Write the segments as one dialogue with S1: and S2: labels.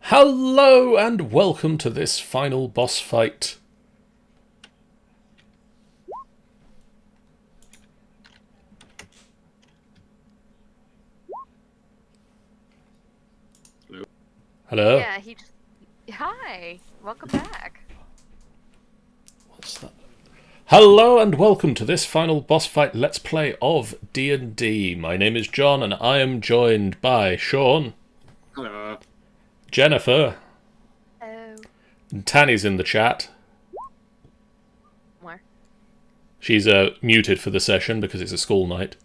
S1: Hello and welcome to this final boss fight. Hello?
S2: Yeah, he just... Hi! Welcome back.
S1: What's that? Hello and welcome to this final boss fight Let's Play of D&D. My name is John and I am joined by Sean.
S3: Hello.
S1: Jennifer.
S2: Oh.
S1: And Tanny's in the chat.
S2: Where?
S1: She's muted for the session because it's a school night.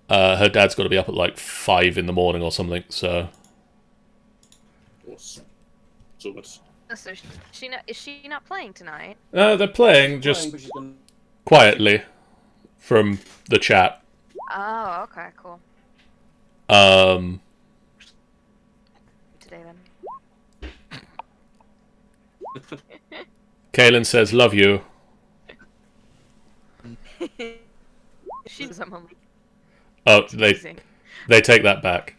S1: Her dad's got to be up at like 5 in the morning or something, so...
S3: So much.
S2: So is she not playing tonight?
S1: No, they're playing just quietly from the chat.
S2: Oh, okay, cool. Today then.
S1: Kaylin says, love you.
S2: She's someone like
S1: Oh, they take that back.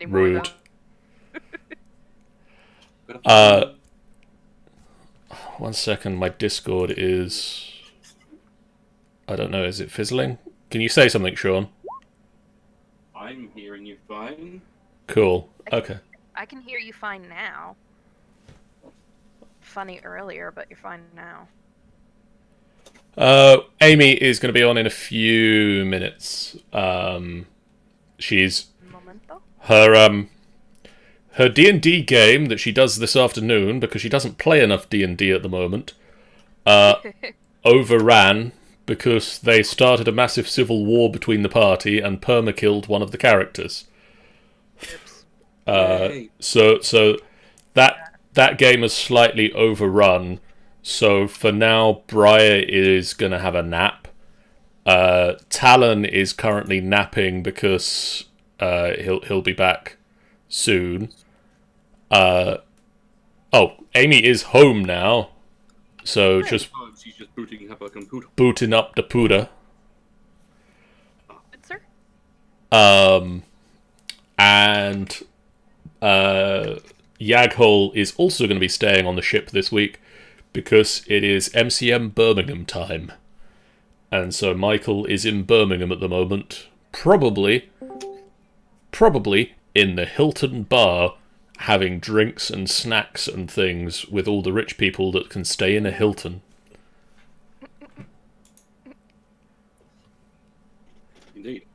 S1: Rude. One second, my Discord is... I don't know, is it fizzling? Can you say something, Sean?
S3: I'm hearing you fine.
S1: Cool, okay.
S2: I can hear you fine now. Funny earlier, but you're fine now.
S1: Amy is going to be on in a few minutes. She's...
S2: Momento?
S1: Her D&D game that she does this afternoon, because she doesn't play enough D&D at the moment, overran because they started a massive civil war between the party and perma-killed one of the characters. So that game is slightly overrun. So for now, Briar is going to have a nap. Talon is currently napping because he'll be back soon. Amy is home now, so just
S3: she's just booting up her computer.
S1: booting up the pooter.
S2: Good, sir?
S1: And Yaghol is also going to be staying on the ship this week because it is MCM Birmingham time. And so Michael is in Birmingham at the moment, probably in the Hilton bar, having drinks and snacks and things with all the rich people that can stay in a Hilton.
S3: Indeed.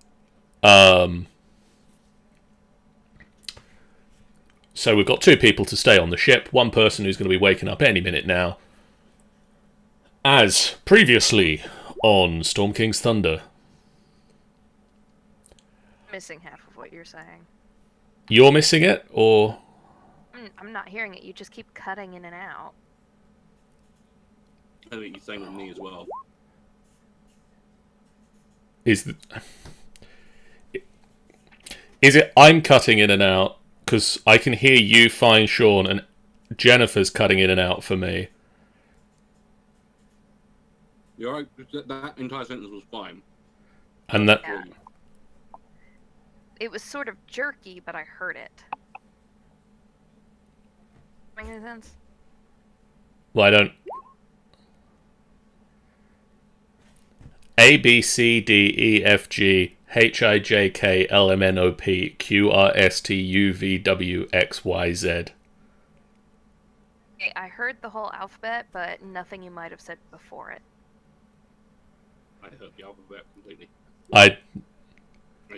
S1: So we've got two people to stay on the ship, one person who's going to be waking up any minute now. As previously on Storm King's Thunder.
S2: Missing half of what you're saying.
S1: You're missing it, or...?
S2: I'm not hearing it. You just keep cutting in and out.
S3: I think you're saying with me as well.
S1: Is it I'm cutting in and out? Because I can hear you fine, Sean, and Jennifer's cutting in and out for me.
S3: You're right. That entire sentence was fine.
S1: And that...
S2: Yeah. It was sort of jerky, but I heard it. Make any sense?
S1: Well, I don't... A, B, C, D, E, F, G, H, I, J, K, L, M, N, O, P, Q, R, S, T, U, V, W, X, Y, Z.
S2: Okay, I heard the whole alphabet, but nothing you might have said before it.
S3: I heard the alphabet completely. And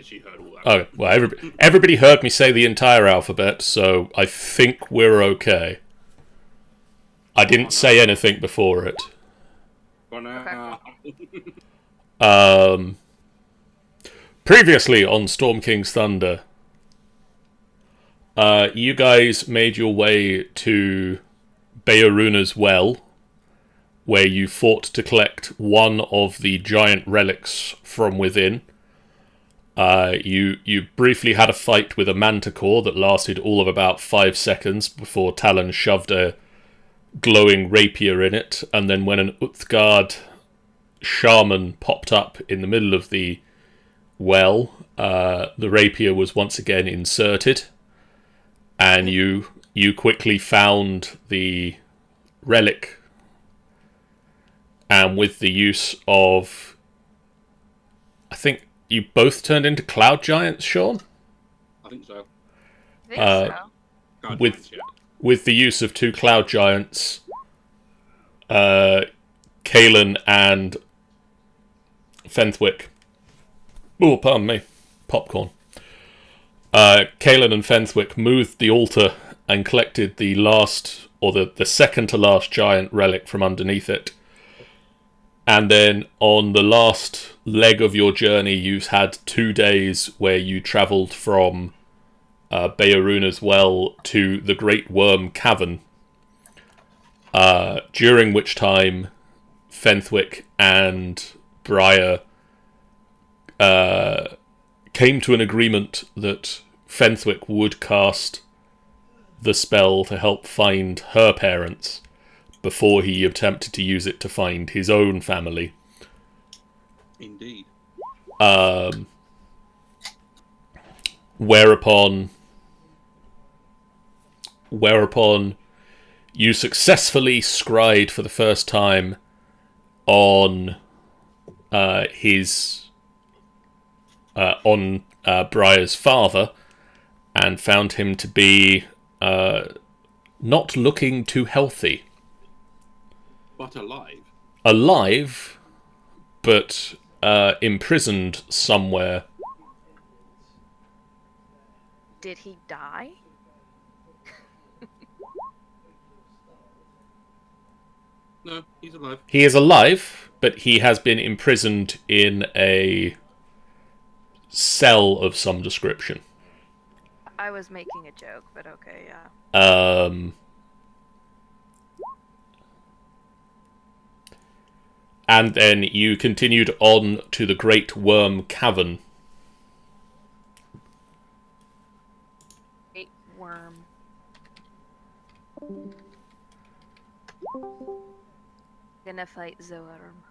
S3: she heard all that.
S1: Oh, well, everybody heard me say the entire alphabet, so I think we're okay. I didn't say anything before it.
S3: For now.
S1: Previously on Storm King's Thunder, you guys made your way to Beoruna's Well, where you fought to collect one of the giant relics from within. You briefly had a fight with a manticore that lasted all of about 5 seconds before Talon shoved a glowing rapier in it, and then when an Uthgard shaman popped up in the middle of the well, the rapier was once again inserted, and you quickly found the relic, and with the use of, I think you both turned into cloud giants, Sean.
S3: I think so.
S2: I think so.
S3: God,
S1: With-
S3: giants, yeah.
S1: With the use of 2 cloud giants, Kalen and Fenthwick. Oh, pardon me, popcorn. Kalen and Fenthwick moved the altar and collected the last, or the second to last giant relic from underneath it. And then on the last leg of your journey, you had 2 days where you travelled from Beoruna's Well to the Great Worm Cavern, during which time Fenthwick and Briar came to an agreement that Fenthwick would cast the spell to help find her parents before he attempted to use it to find his own family.
S3: Indeed.
S1: Whereupon you successfully scryed for the first time on Briar's father, and found him to be not looking too healthy.
S3: But alive.
S1: Alive, but imprisoned somewhere.
S2: Did he die?
S3: No, he's alive.
S1: He is alive, but he has been imprisoned in a cell of some description.
S2: I was making a joke, but okay, yeah.
S1: And then you continued on to the Great Worm Cavern.
S2: Great worm. Gonna fight Zoarm.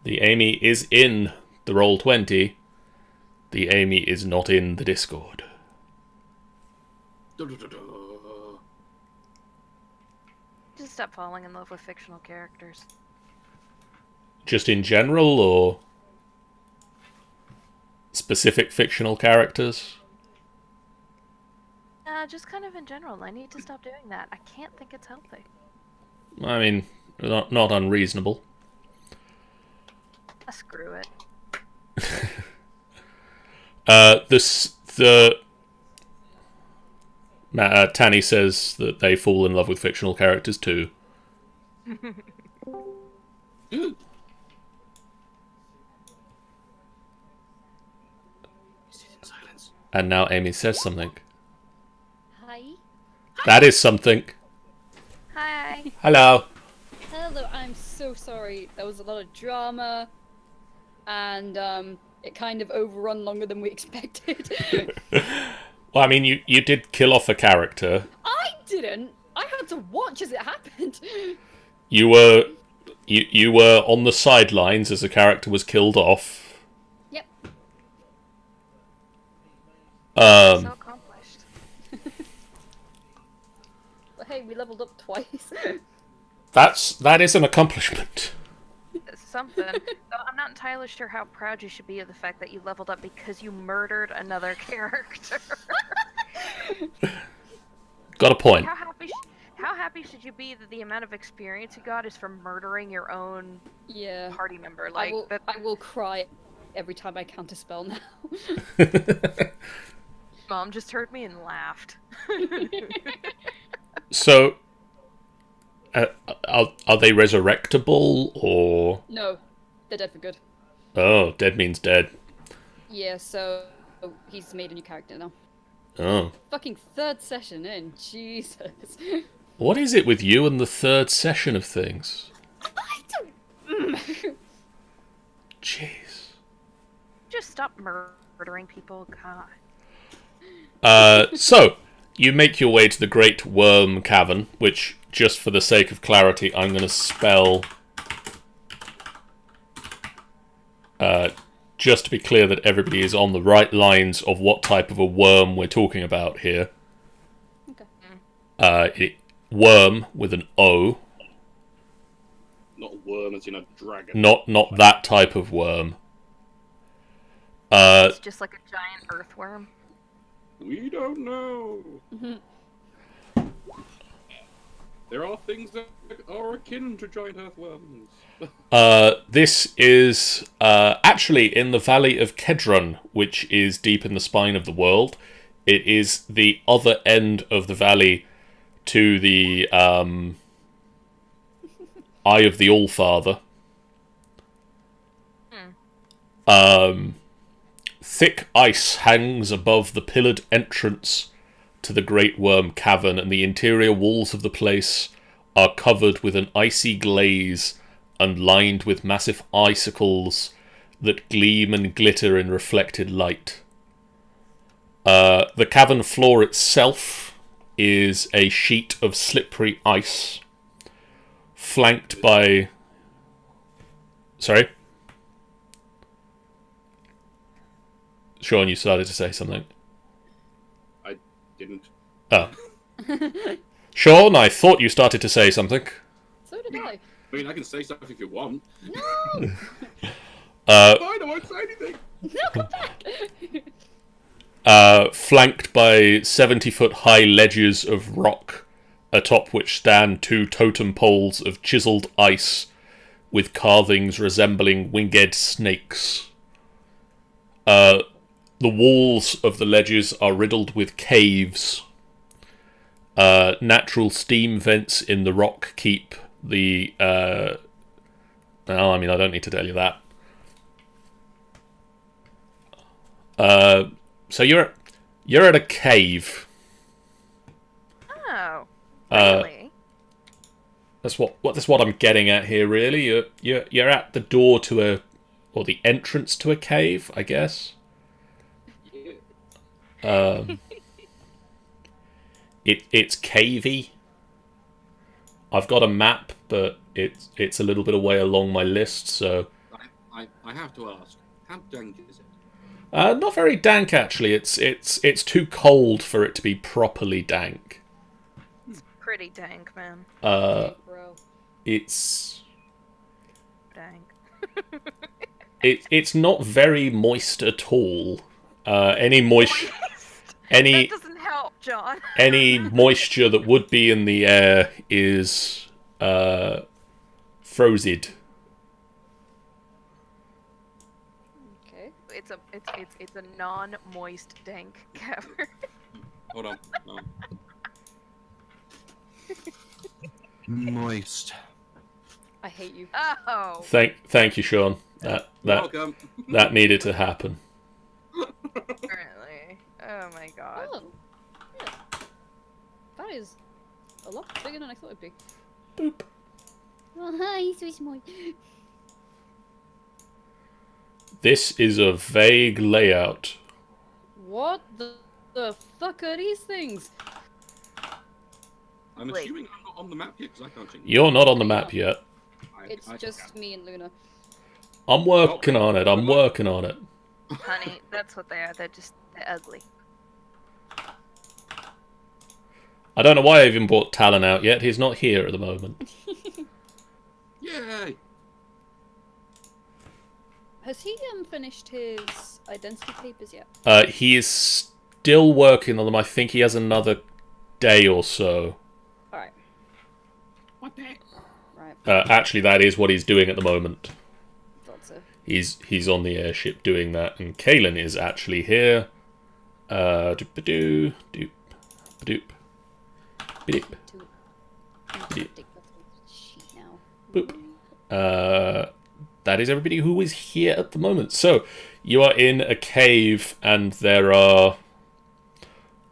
S1: The Amy is in the Roll20. The Amy is not in the Discord.
S3: Da-da-da-da.
S2: Just stop falling in love with fictional characters.
S1: Just in general, or specific fictional characters?
S2: Just kind of in general. I need to stop doing that. I can't think it's healthy.
S1: I mean, not unreasonable.
S2: Screw it.
S1: Tanny says that they fall in love with fictional characters too.
S3: Ooh. Sit in silence.
S1: And now Amy says something.
S4: Hi.
S1: That is something.
S2: Hi.
S1: Hello.
S4: Hello, I'm so sorry. There was a lot of drama, and it kind of overrun longer than we expected.
S1: Well, I mean, you did kill off a character.
S4: I didn't. I had to watch as it happened.
S1: You were on the sidelines as a character was killed off.
S4: Yep.
S2: So accomplished.
S4: But hey, we leveled up twice.
S1: That is an accomplishment.
S2: Something. Though I'm not entirely sure how proud you should be of the fact that you leveled up because you murdered another character.
S1: Got a point.
S2: How happy should you be that the amount of experience you got is from murdering your own
S4: Yeah.
S2: party member?
S4: I
S2: Like
S4: will,
S2: that.
S4: I will cry every time I counterspell now.
S2: Mom just heard me and laughed.
S1: So, are they resurrectable, or...
S4: No, they're dead for good.
S1: Oh, dead means dead.
S4: Yeah, so he's made a new character now.
S1: Oh.
S4: Fucking third session in, Jesus.
S1: What is it with you and the third session of things?
S4: I don't...
S1: Jeez.
S2: Just stop murdering people, God.
S1: So, you make your way to the Great Worm Cavern, which, just for the sake of clarity, I'm going to spell just to be clear that everybody is on the right lines of what type of a worm we're talking about here.
S4: Okay.
S1: Worm with an O.
S3: Not a worm as in a dragon.
S1: Not that type of worm.
S2: It's just like a giant earthworm.
S3: We don't know. There are things that are akin to giant earthworms.
S1: This is actually in the Valley of Kedron, which is deep in the spine of the world. It is the other end of the valley to the Eye of the Allfather. Thick ice hangs above the pillared entrance to the Great Worm Cavern, and the interior walls of the place are covered with an icy glaze and lined with massive icicles that gleam and glitter in reflected light. The cavern floor itself is a sheet of slippery ice, flanked by... Sorry? Sean, you started to say something.
S3: I didn't.
S1: Oh. Sean, I thought you started to say something.
S4: So did I.
S3: I mean, I can say stuff if you want.
S4: No!
S3: Fine, I won't say anything.
S4: No, come back!
S1: Flanked by 70-foot high ledges of rock, atop which stand two totem poles of chiseled ice with carvings resembling winged snakes. The walls of the ledges are riddled with caves. Natural steam vents in the rock keep the... Well, I mean, I don't need to tell you that. So you're at a cave.
S2: Oh, really?
S1: That's what I'm getting at here. Really, you're at the door to or the entrance to a cave, I guess. It's cavey. I've got a map, but it's a little bit away along my list, so...
S3: I have to ask, how dank is it?
S1: Not very dank, actually. It's too cold for it to be properly dank.
S2: It's pretty dank, man.
S4: Bro.
S1: It's...
S2: Dank.
S1: It's not very moist at all. Any moisture...
S2: That doesn't help, John.
S1: Any moisture that would be in the air is frozen.
S4: Okay.
S2: It's a non-moist dank cavern.
S3: Hold on. No.
S5: Moist.
S4: I hate you.
S2: Oh.
S1: Thank you, Sean.
S3: Welcome.
S1: That needed to happen.
S2: Apparently. Oh my god.
S4: Oh. Yeah. That is a lot bigger than I thought it'd be.
S1: Boop.
S4: Oh, hi, so small.
S1: This is a vague layout.
S4: What the fuck are these things?
S3: I'm
S2: Wait.
S3: assuming I'm not on the map yet because I can't change.
S1: You're not on the map yet.
S4: It's just me and Luna.
S1: I'm working on it.
S2: Honey, that's what they are. They're ugly.
S1: I don't know why I even brought Talon out yet. He's not here at the moment.
S3: Yay!
S4: Has he finished his identity papers yet?
S1: He is still working on them. I think he has another day or so.
S4: Alright.
S3: What the heck?
S4: Right.
S1: Actually, that is what he's doing at the moment.
S4: Thought so.
S1: He's on the airship doing that, and Kaelin is actually here. Doop-a-doo, doop-a-doop, doop.
S4: Take that sheet now.
S1: Boop. That is everybody who is here at the moment. So, you are in a cave, and there are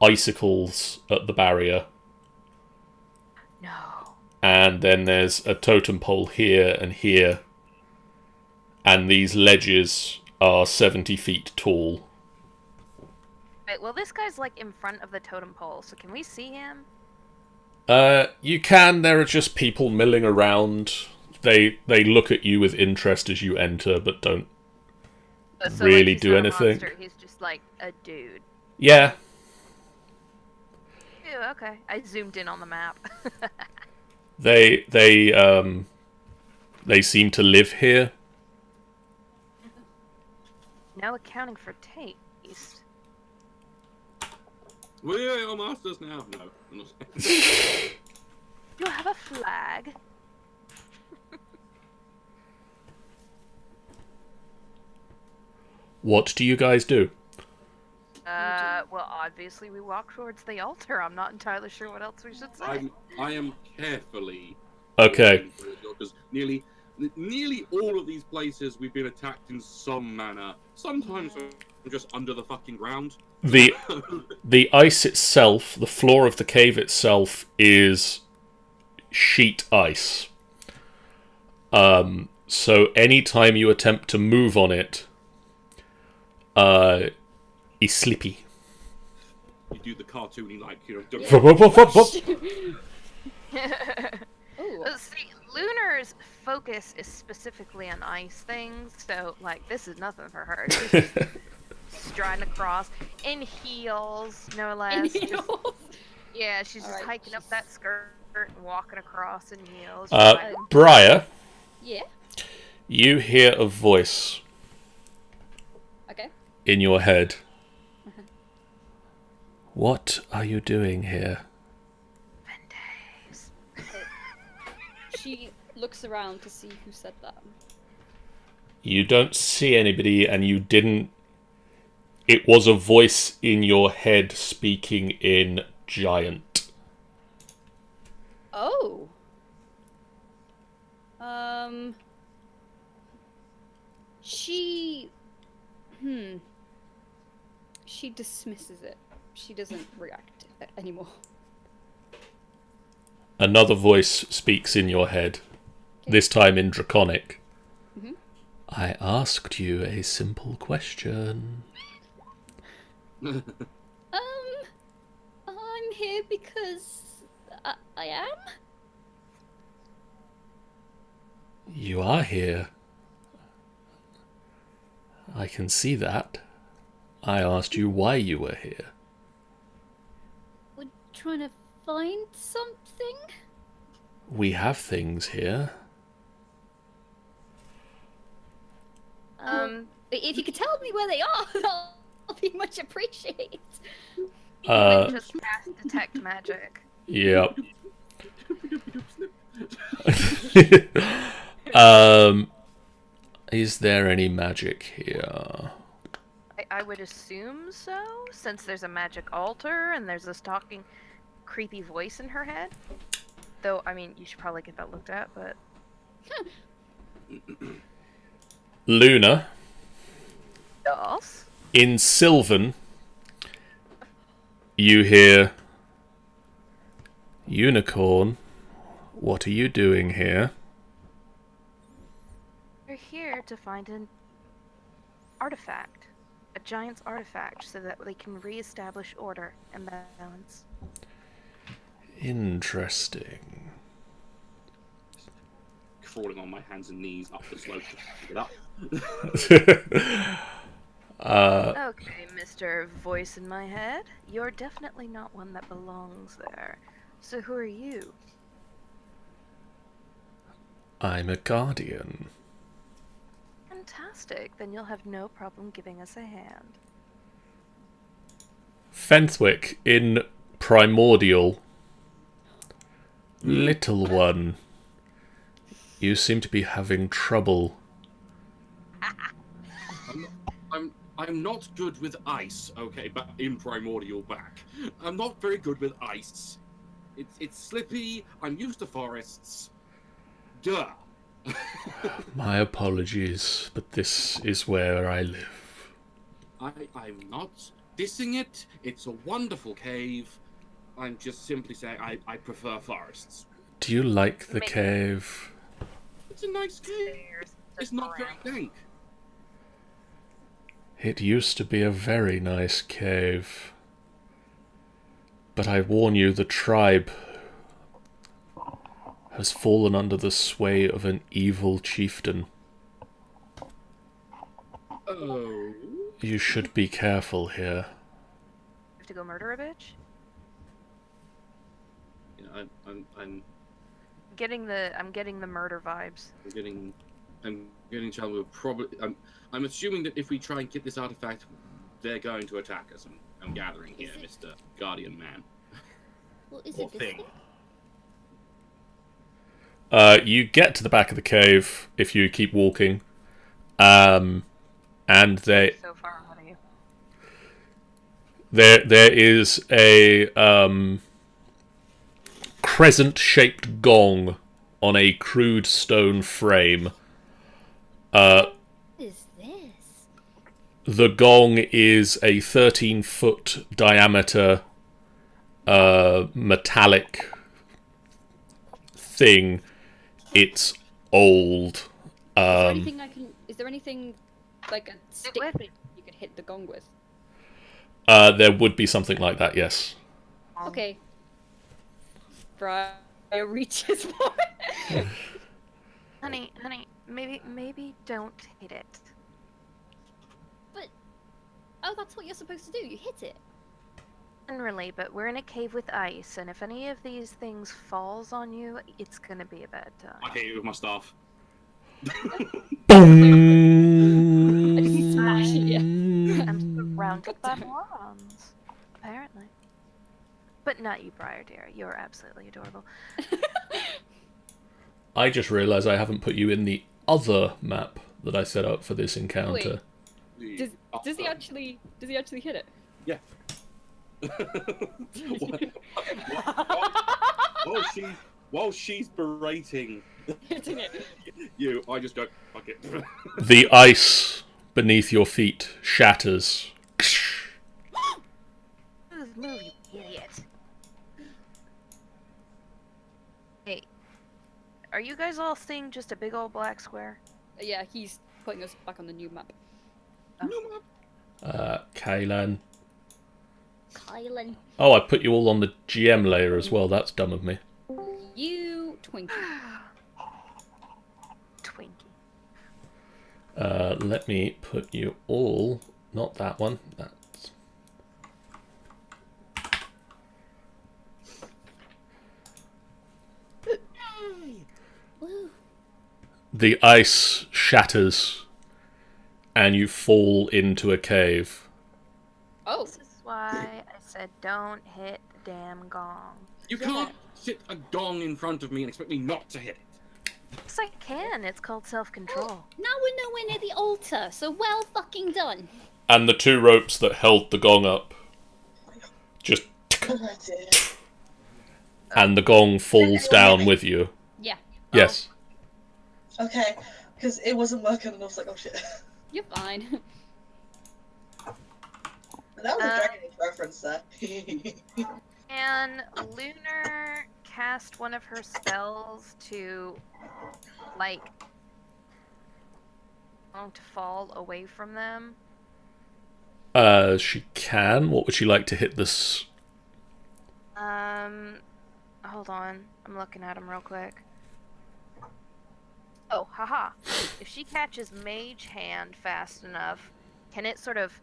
S1: icicles at the barrier.
S2: No.
S1: And then there's a totem pole here and here. And these ledges are 70 feet tall.
S2: Wait, well, this guy's like in front of the totem pole, so can we see him?
S1: You can. There are just people milling around. They look at you with interest as you enter, but don't
S2: So,
S1: really
S2: he's
S1: do
S2: not a
S1: anything.
S2: monster, he's just like a dude.
S1: Yeah,
S2: Ew, okay. I zoomed in on the map.
S1: they seem to live here.
S2: No accounting for taste.
S3: We are masters now. No, I'm not.
S2: You have a flag.
S1: What do you guys do?
S2: Well, obviously we walk towards the altar. I'm not entirely sure what else we should say.
S3: I am carefully.
S1: Okay.
S3: Because nearly all of these places we've been attacked in some manner. Sometimes we're just under the fucking ground.
S1: The ice itself, the floor of the cave itself, is sheet ice. So anytime you attempt to move on it, is slippy.
S3: You do the cartoony
S4: Ooh.
S2: See, Lunar's focus is specifically on ice things, so like this is nothing for her. She's just striding across in heels, no less. Just- yeah, she's just
S4: Alright,
S2: hiking up that skirt and walking across in heels.
S1: Briar,
S4: Yeah.
S1: you hear a voice
S4: Okay.
S1: in your head. What are you doing here?
S2: Vendays.
S4: She looks around to see who said that.
S1: You don't see anybody, and you didn't. It was a voice in your head speaking in Giant.
S4: Oh. She. She dismisses it. She doesn't react anymore.
S1: Another voice speaks in your head, this time in Draconic.
S4: Mhm.
S1: I asked you a simple question.
S4: I'm here because I am.
S1: You are here. I can see that. I asked you why you were here.
S4: We're trying to find something.
S1: We have things here.
S4: If you could tell me where they are, that'll be much appreciated.
S2: Just cast detect magic.
S1: Yep. Is there any magic here?
S2: I would assume so, since there's a magic altar and there's this talking, creepy voice in her head. Though, I mean, you should probably get that looked at, but...
S1: Luna,
S2: Yes?
S1: in Sylvan, you hear... Unicorn, what are you doing here?
S2: We're here to find an artifact. A giant's artifact, so that they can re-establish order and balance.
S1: Interesting.
S3: Crawling on my hands and knees up the slope to pick it up.
S2: Okay, Mr. Voice in my head. You're definitely not one that belongs there. So who are you?
S1: I'm a guardian.
S2: Fantastic. Then you'll have no problem giving us a hand.
S1: Fenthwick, in Primordial. Little one, you seem to be having trouble.
S3: I'm not good with ice, okay, but in Primordial back. I'm not very good with ice. It's slippy, I'm used to forests. Duh.
S1: My apologies, but this is where I live.
S3: I'm not dissing it. It's a wonderful cave. I'm just simply saying I prefer forests.
S1: Do you like the cave?
S3: It's a nice cave. It's not very dank.
S1: It used to be a very nice cave. But I warn you, the tribe has fallen under the sway of an evil chieftain.
S3: Oh.
S1: You should be careful here.
S2: Have to go murder a bitch?
S3: Yeah, I'm
S2: I'm getting the murder vibes.
S3: I'm getting challenged with probably. I'm assuming that if we try and get this artifact, they're going to attack us. I'm gathering here, Mr. Guardian Man.
S4: Well, is
S3: Or
S4: it this
S3: thing.
S4: thing?
S1: You get to the back of the cave if you keep walking. And
S2: So far, what are you?
S1: there is a crescent-shaped gong on a crude stone frame.
S4: What is this?
S1: The gong is a 13-foot diameter metallic thing. It's old.
S4: Is there anything like a stick
S2: with
S4: thing you could hit the gong with?
S1: There would be something like that, yes.
S4: Okay. Briar reaches for it.
S2: Honey, maybe don't hit it.
S4: But that's what you're supposed to do. You hit it.
S2: Generally, but we're in a cave with ice, and if any of these things falls on you, it's gonna be a bad
S3: I
S2: time.
S3: hit it with my staff.
S4: I just smash it. Yeah.
S2: I'm surrounded by morons, apparently. But not you, Briar dear. You're absolutely adorable.
S1: I just realised I haven't put you in the other map that I set up for this encounter.
S4: Does he actually hit it?
S3: Yeah. While she's berating
S4: Hitting it.
S3: you, I just go, fuck it.
S1: The ice beneath your feet shatters.
S2: Move, you idiot. Hey, are you guys all seeing just a big old black square?
S4: Yeah, he's putting us back on the new map.
S1: Kaylan.
S4: Kylan.
S1: Oh, I put you all on the GM layer as well. That's dumb of me.
S4: You Twinkie.
S2: Twinkie.
S1: Let me put you all... Not that one. That's...
S4: Woo.
S1: The ice shatters and you fall into a cave.
S4: Oh.
S2: This is why I said don't hit the damn gong.
S3: You can't sit a gong in front of me and expect me not to hit it.
S2: Yes, I can. It's called self-control.
S4: Now we're nowhere near the altar, so well fucking done.
S1: And the two ropes that held the gong up just... And the gong falls down with you.
S4: Yeah.
S1: Yes.
S5: Okay, because it wasn't working and I was like, oh shit.
S4: You're fine.
S5: That was a Dragon Age reference there.
S2: Can Lunar cast one of her spells to, like, to fall away from them?
S1: She can. What would she like to hit this?
S2: Hold on. I'm looking at him real quick. Oh, haha. If she catches Mage Hand fast enough, can it sort of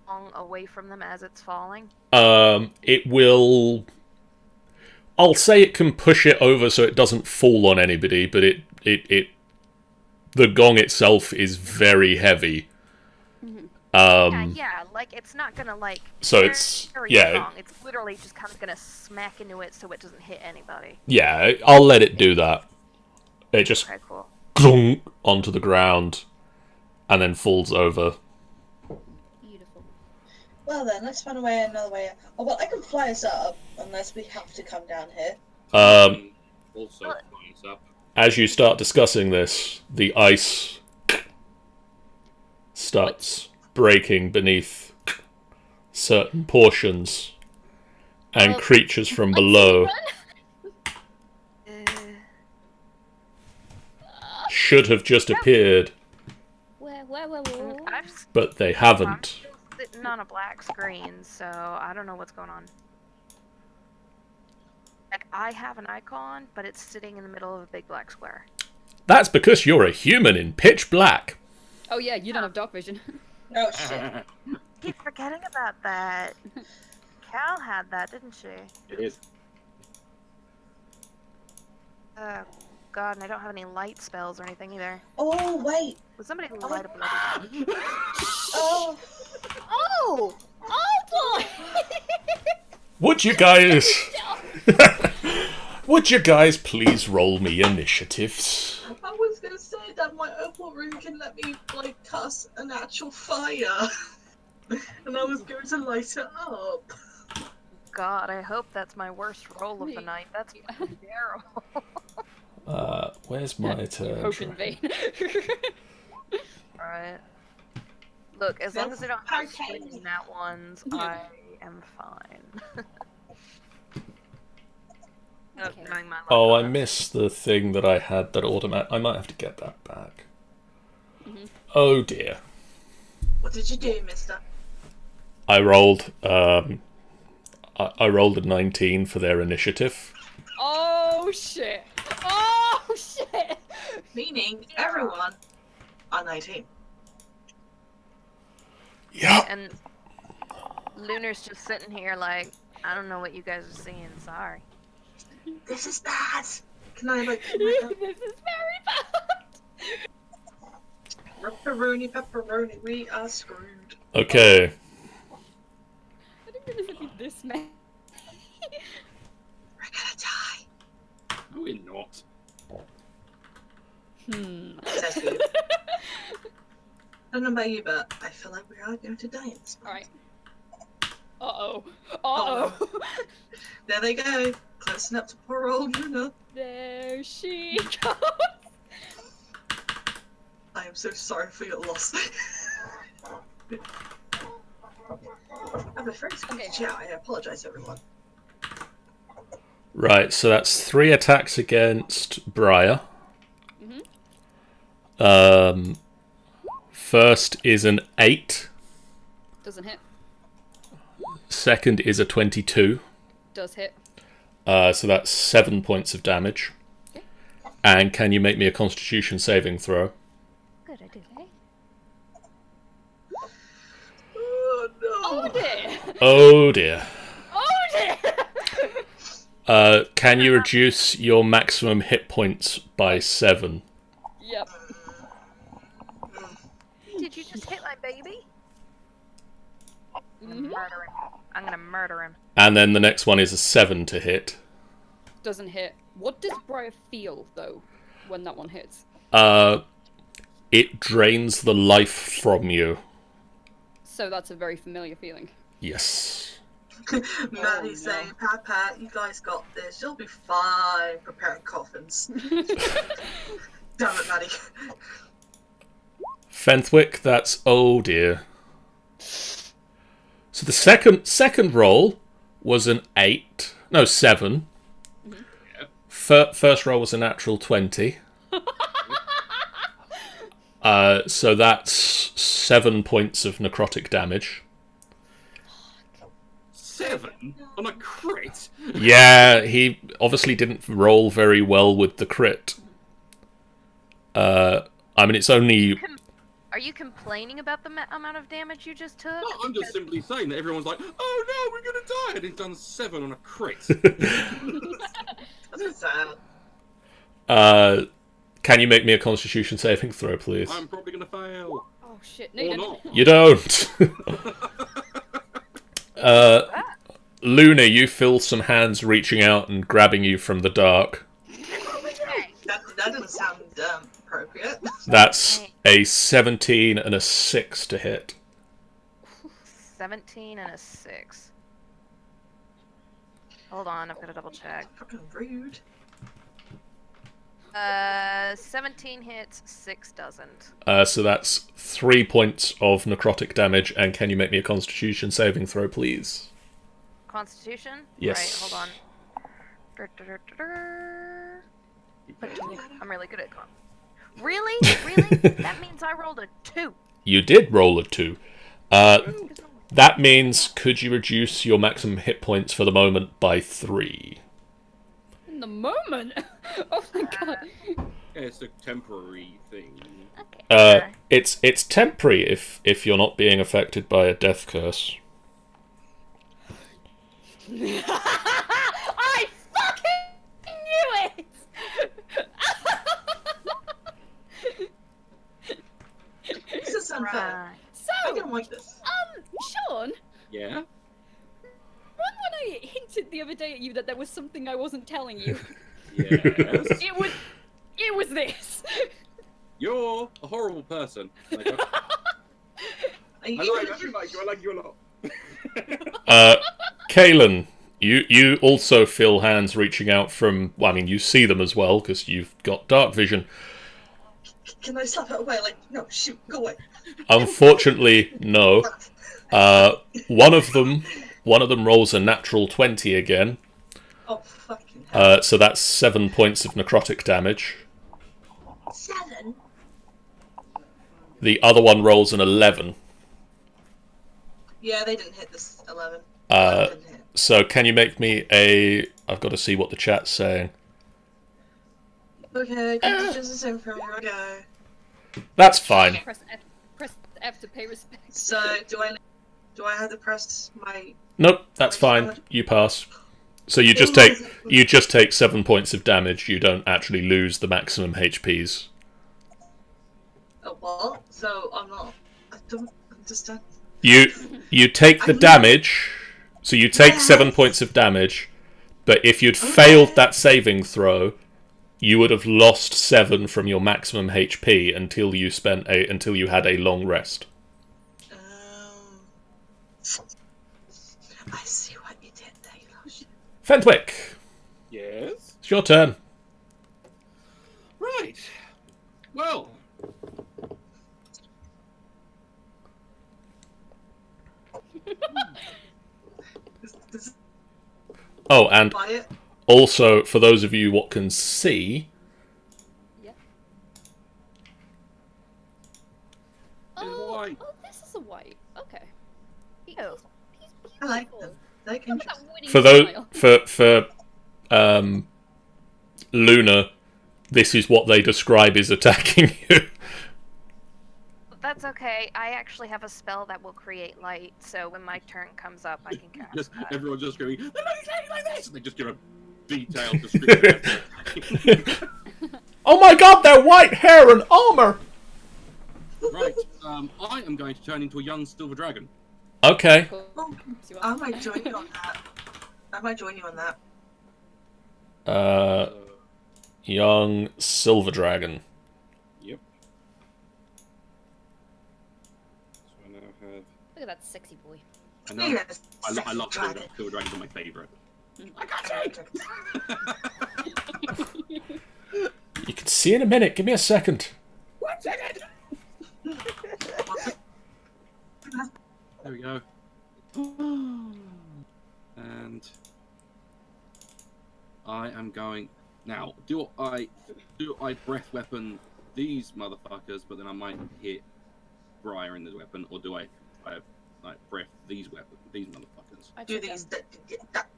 S2: fall away from them as it's falling?
S1: It will... I'll say it can push it over so it doesn't fall on anybody, but the gong itself is very heavy.
S2: Yeah, like it's not gonna like.
S1: So it's
S2: carry
S1: yeah,
S2: the gong. It's literally just kind of gonna smack into it so it doesn't hit anybody.
S1: yeah. I'll let it do that. It just
S2: Okay, cool.
S1: glunk onto the ground, and then falls over.
S4: Beautiful.
S5: Well then, let's find another way. Oh well, I can fly us up, unless we have to come down here.
S3: Also, flying us up.
S1: As you start discussing this, the ice starts breaking beneath certain portions, and creatures from below should have just appeared,
S4: Where?
S1: but they haven't.
S2: I'm still sitting on a black screen, so I don't know what's going on. Like, I have an icon, but it's sitting in the middle of a big black square.
S1: That's because you're a human in pitch black.
S4: Oh yeah, you don't have dark vision.
S5: Oh shit.
S2: Keep forgetting about that. Cal had that, didn't she?
S3: It is.
S2: Oh god, and I don't have any light spells or anything either.
S5: Oh wait.
S2: Would somebody light a bloody
S5: Oh.
S4: Oh! Oh boy!
S1: Would you guys... Would you guys please roll me initiatives?
S5: I was gonna say that my opal room can let me like cast an actual fire, and I was going to light it up.
S2: God, I hope that's my worst roll of the night. That's terrible.
S1: Where's my turn?
S4: Hope in vain.
S2: Alright. Look, as long as I don't have
S5: Okay.
S2: swinging nat ones, I am fine.
S4: Okay.
S2: Knowing my luck
S1: Oh, I
S2: on it.
S1: missed the thing that I had that automatic. I might have to get that back.
S4: Mhm.
S1: Oh dear.
S5: What did you do, Mister?
S1: I rolled. I rolled a 19 for their initiative.
S4: Oh shit! Oh shit!
S5: Meaning everyone are 19.
S1: Yeah.
S2: And Lunar's just sitting here like, I don't know what you guys are seeing, sorry.
S5: This is bad. Can I like?
S4: This is very bad.
S5: Pepperoni, pepperoni, we are screwed.
S1: Okay.
S4: I didn't realize it'd be this many.
S5: We're gonna die.
S3: No, we're not.
S5: Says you. I don't know about you, but I feel like we are going to die in this one.
S4: Alright. Uh-oh. Uh-oh.
S5: There they go. Close enough to poor old Luna.
S4: There she goes.
S5: I am so sorry for your loss. I'm a very squeaky
S4: Okay.
S5: chat. I apologize, everyone.
S1: Right, so that's 3 attacks against Briar. First is an 8.
S4: Doesn't hit.
S1: Second is a 22.
S4: Does hit.
S1: So that's 7 points of damage.
S4: Okay.
S1: And can you make me a Constitution saving throw?
S2: Good idea.
S4: Okay.
S5: Oh no.
S4: Oh dear.
S1: Oh dear.
S4: Oh dear.
S1: Can you reduce your maximum hit points by 7?
S4: Yep.
S2: Did you just hit my baby? I'm gonna
S4: Mhm.
S2: murder him. I'm gonna murder him.
S1: And then the next one is a 7 to hit.
S4: Doesn't hit. What does Briar feel though when that one hits?
S1: It drains the life from you.
S4: So that's a very familiar feeling.
S1: Yes.
S5: Maddie
S4: no.
S5: saying, Papa, you guys got this. You'll be fine preparing coffins. Damn it, Maddie.
S1: Fenthwick, that's oh dear. So the second roll was an 8. No, 7. First roll was a natural 20. So that's 7 points of necrotic damage.
S3: 7 on a crit.
S1: Yeah, he obviously didn't roll very well with the crit. I mean, it's only...
S2: Are you complaining about the amount of damage you just took?
S3: No, I'm just simply saying that everyone's like, oh no, we're gonna die, and he's done 7 on a crit.
S5: That's sad.
S1: Can you make me a Constitution saving throw, please?
S3: I'm probably gonna fail.
S4: Oh shit! No,
S3: Or
S4: you don't.
S3: not.
S1: You don't. Luna, you feel some hands reaching out and grabbing you from the dark.
S5: That doesn't sound appropriate.
S1: That's a 17 and a 6 to hit.
S2: 17 and a 6. Hold on, I've got to double check.
S5: Fucking rude.
S2: 17 hits, 6 doesn't.
S1: So that's 3 points of necrotic damage, and can you make me a Constitution saving throw, please?
S2: Constitution?
S1: Yes.
S2: Right, hold on. I'm really good at con. Really? Really? That means I rolled a 2.
S1: You did roll a 2. That means, could you reduce your maximum hit points for the moment by 3?
S4: In the moment. Oh my god.
S3: Yeah, it's a temporary thing.
S2: Okay.
S1: It's temporary if you're not being affected by a death curse.
S4: I fucking knew it!
S5: This is unfair.
S2: Right.
S5: I
S4: So,
S5: don't like this.
S4: Sean,
S3: Yeah.
S4: remember when I hinted the other day at you that there was something I wasn't telling you?
S3: Yes.
S4: It was this.
S3: You're a horrible person. Like,
S5: Are you
S3: I do like you. I like you a lot.
S1: Kalen, you also feel hands reaching out from. Well, I mean, you see them as well because you've got dark vision.
S5: Can I slap it away? Like, no, shoot, go away.
S1: Unfortunately, no. One of them rolls a natural 20 again.
S5: Oh, fucking hell.
S1: So that's 7 points of necrotic damage.
S5: 7?
S1: The other one rolls an 11.
S5: Yeah, they didn't hit this 11. Didn't hit.
S1: So can you make me a... I've got to see what the chat's saying.
S5: Okay, just the same from here. Okay.
S1: That's fine.
S4: Press F to pay respect.
S5: So, do I have to press my...
S1: Nope, that's fine. You pass. So you just take 7 points of damage. You don't actually lose the maximum HPs.
S5: Oh, what? So, I'm not... I don't understand.
S1: You take the damage. So you take 7 points of damage. But if you'd failed that saving throw, you would have lost 7 from your maximum HP until you had a long rest.
S5: I see what you did there, Lotion.
S1: Fentwick,
S3: Yes.
S1: it's your turn.
S3: Right. Well.
S5: This
S1: Oh, and
S5: buy it?
S1: also, for those of you what can see,
S4: Yeah.
S3: White.
S4: Oh, this is a white. Okay.
S2: Oh.
S4: He's
S5: I like
S4: beautiful.
S5: them. They're
S4: Look at
S5: interesting.
S4: that winning
S1: for those
S4: smile.
S1: for Luna, this is what they describe as attacking you.
S2: That's okay. I actually have a spell that will create light, so when my turn comes up, I can cast
S3: Just
S2: that.
S3: everyone just going, they're like this, and they just give a detailed description.
S1: Oh my god, they're white hair and armor!
S3: Right. I am going to turn into a young silver dragon.
S1: Okay.
S4: Cool.
S5: Oh,
S4: See what-
S5: I might join you on that. I might join you on that.
S1: Young silver dragon.
S3: Yep. So I now have.
S4: Look at that sexy boy.
S3: I know.
S5: Yes,
S3: I love silver,
S5: dragon.
S3: silver dragons are my favourite. I got it.
S1: You can see in a minute. Give me a second.
S3: 1 second. There we go. And I am going now. Do I breath weapon these motherfuckers, but then I might hit Briar in the weapon, or do I like breath these motherfuckers?
S4: I
S5: Do
S4: took
S5: these,
S4: them.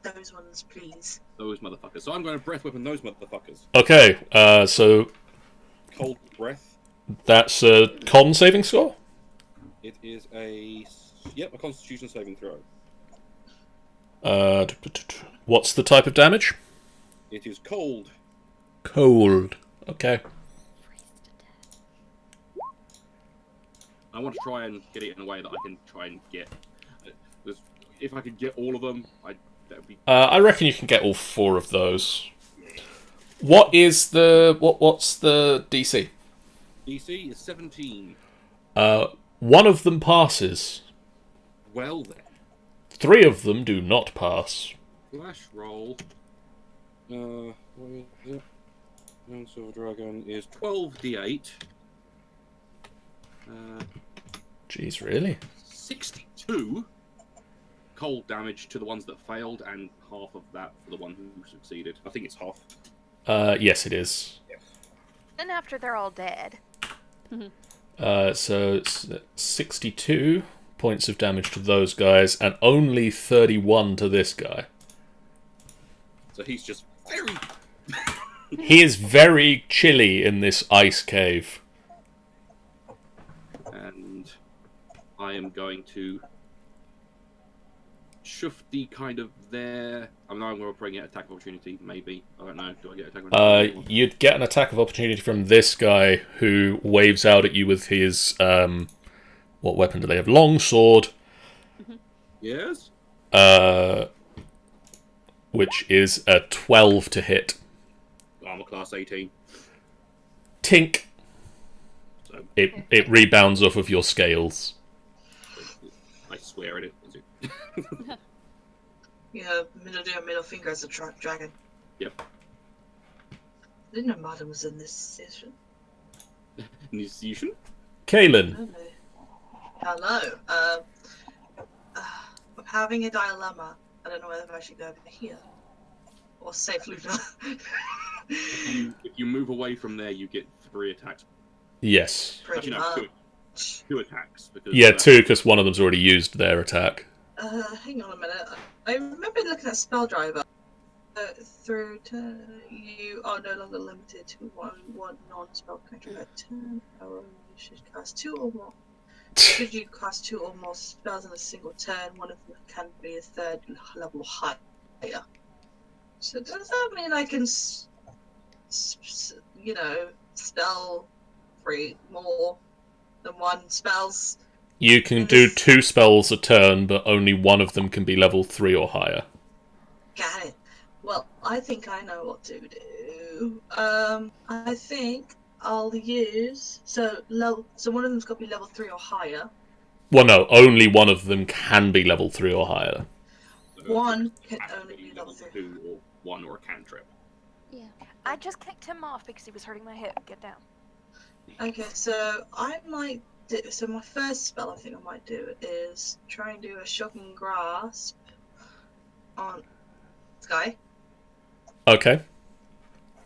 S5: those ones, please.
S3: Those motherfuckers. So I'm going to breath weapon those motherfuckers.
S1: Okay, so
S3: Cold breath.
S1: that's a con saving score?
S3: It is a Constitution saving throw.
S1: What's the type of damage?
S3: It is cold.
S1: Cold. Okay.
S3: I want to try and get it in a way that I can try and get. If I could get all of them, that would be.
S1: I reckon you can get all 4 of those. What's the DC?
S3: DC is 17.
S1: One of them passes.
S3: Well then,
S1: 3 of them do not pass.
S3: flash roll. What is it? Young Silver Dragon is 12d8.
S1: Jeez, really?
S3: 62 cold damage to the ones that failed, and half of that for the one who succeeded. I think it's half.
S1: Yes, it is.
S2: Then after they're all dead.
S1: So it's 62 points of damage to those guys, and only 31 to this guy.
S3: So he's just very.
S1: He is very chilly in this ice cave.
S3: and I am going to shufty kind of there. I know I'm going to bring it attack of opportunity, maybe. I don't know. Do I get attack of opportunity?
S1: You'd get an attack of opportunity from this guy who waves out at you with his what weapon do they have? Longsword.
S3: Yes.
S1: Which is a 12 to hit.
S3: Armor class 18.
S1: Tink.
S3: So
S1: It rebounds off of your scales.
S3: I swear it is.
S5: Yeah, middle finger as a dragon.
S3: Yep.
S5: I didn't know Madden was in this session.
S3: Initiation?
S1: Kaelin.
S5: Hello. I'm having a dilemma. I don't know whether I should go over here or save Luna.
S3: If you move away from there, you get 3 attacks.
S1: Yes.
S3: Actually, no, 2 attacks. Because,
S1: Yeah, 2, because one of them's already used their attack.
S5: Hang on a minute. I remember looking at Spell Driver. Through turn, you are no longer limited to one non-spell character per turn. However, you should cast 2 or more. Should you cast 2 or more spells in a single turn, one of them can be a 3rd level higher. So does that mean I can, spell 3 more than 1 spells?
S1: You can do 2 spells a turn, but only one of them can be level 3 or higher.
S5: Got it. Well, I think I know what to do. I think I'll use so one of them's got to be level 3 or higher.
S1: Well, no, only one of them can be level 3 or higher.
S5: One can only be level 3.
S3: 2 or 1 or a cantrip.
S4: Yeah.
S2: I just kicked him off because he was hurting my hip. Get down.
S5: Okay, so I might do. So my first spell I think I might do is try and do a shocking grasp on Sky.
S1: Okay.